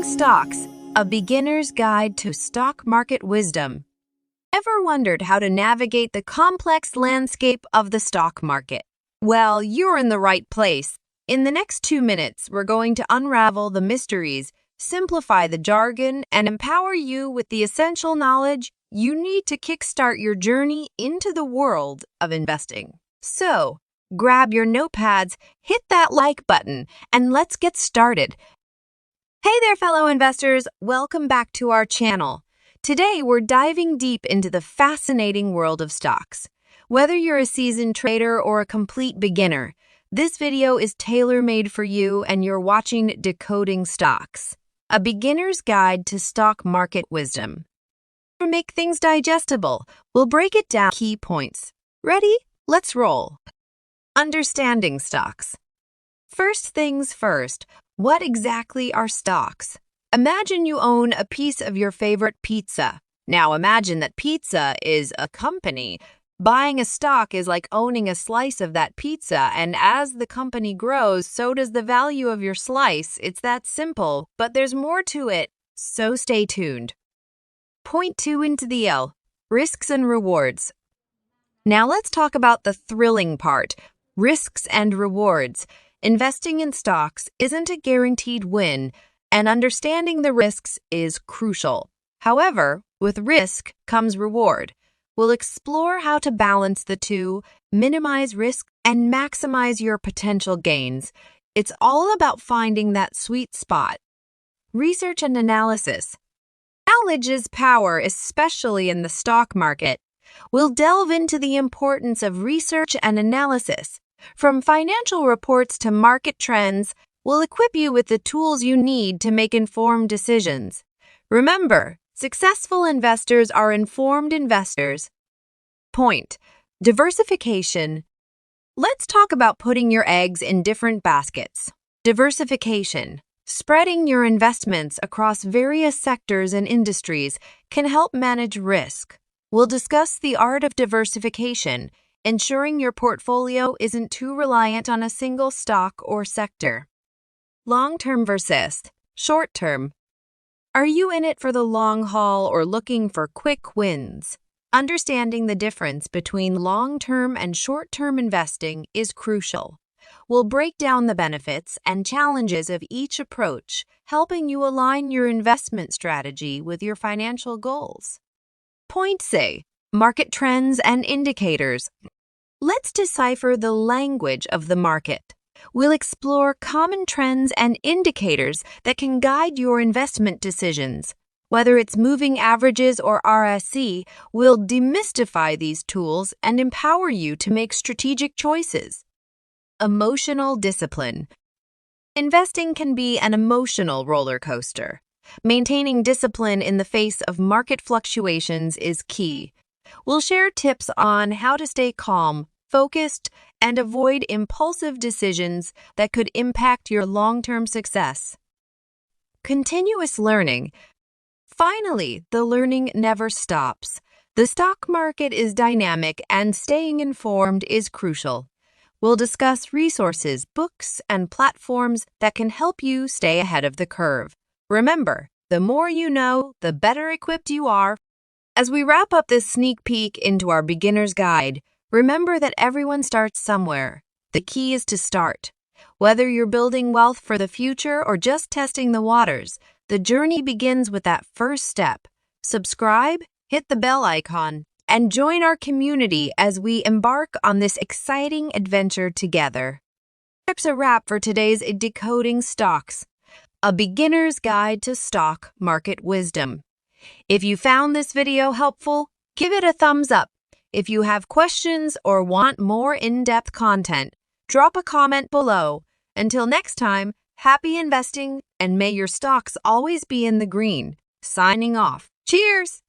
Decoding Stocks, a beginner's guide to stock market wisdom. Ever wondered how to navigate the complex landscape of the stock market? Well, you're in the right place. In the next 2 minutes, we're going to unravel the mysteries, simplify the jargon, and empower you with the essential knowledge you need to kickstart your journey into the world of investing. So, grab your notepads, hit that like button, and let's get started. Hey there, fellow investors. Welcome back to our channel. Today, we're diving deep into the fascinating world of stocks. Whether you're a seasoned trader or a complete beginner, this video is tailor-made for you and you're watching Decoding Stocks, a beginner's guide to stock market wisdom. To make things digestible, we'll break it down key points. Ready? Let's roll. Understanding stocks. First things first, what exactly are stocks? Imagine you own a piece of your favorite pizza. Now imagine that pizza is a company. Buying a stock is like owning a slice of that pizza, and as the company grows, so does the value of your slice. It's that simple, but there's more to it, so stay tuned. Point 2 into the L, risks and rewards. Now let's talk about the thrilling part, risks and rewards. Investing in stocks isn't a guaranteed win, and understanding the risks is crucial. However, with risk comes reward. We'll explore how to balance the two, minimize risk, and maximize your potential gains. It's all about finding that sweet spot. Research and analysis. Knowledge is power, especially in the stock market. We'll delve into the importance of research and analysis. From financial reports to market trends, we'll equip you with the tools you need to make informed decisions. Remember, successful investors are informed investors. Point: diversification. Let's talk about putting your eggs in different baskets. Diversification. Spreading your investments across various sectors and industries can help manage risk. We'll discuss the art of diversification, ensuring your portfolio isn't too reliant on a single stock or sector. Long-term versus short-term. Are you in it for the long haul or looking for quick wins? Understanding the difference between long-term and short-term investing is crucial. We'll break down the benefits and challenges of each approach, helping you align your investment strategy with your financial goals. Point C: market trends and indicators. Let's decipher the language of the market. We'll explore common trends and indicators that can guide your investment decisions. Whether it's moving averages or RSI, we'll demystify these tools and empower you to make strategic choices. Emotional discipline. Investing can be an emotional roller coaster. Maintaining discipline in the face of market fluctuations is key. We'll share tips on how to stay calm, focused, and avoid impulsive decisions that could impact your long-term success. Continuous learning. Finally, the learning never stops. The stock market is dynamic and staying informed is crucial. We'll discuss resources, books, and platforms that can help you stay ahead of the curve. Remember, the more you know, the better equipped you are. As we wrap up this sneak peek into our beginner's guide, remember that everyone starts somewhere. The key is to start. Whether you're building wealth for the future or just testing the waters, the journey begins with that first step. Subscribe, hit the bell icon, and join our community as we embark on this exciting adventure together. That's a wrap for today's Decoding Stocks, a beginner's guide to stock market wisdom. If you found this video helpful, give it a thumbs up. If you have questions or want more in-depth content, drop a comment below. Until next time, happy investing and may your stocks always be in the green. Signing off. Cheers!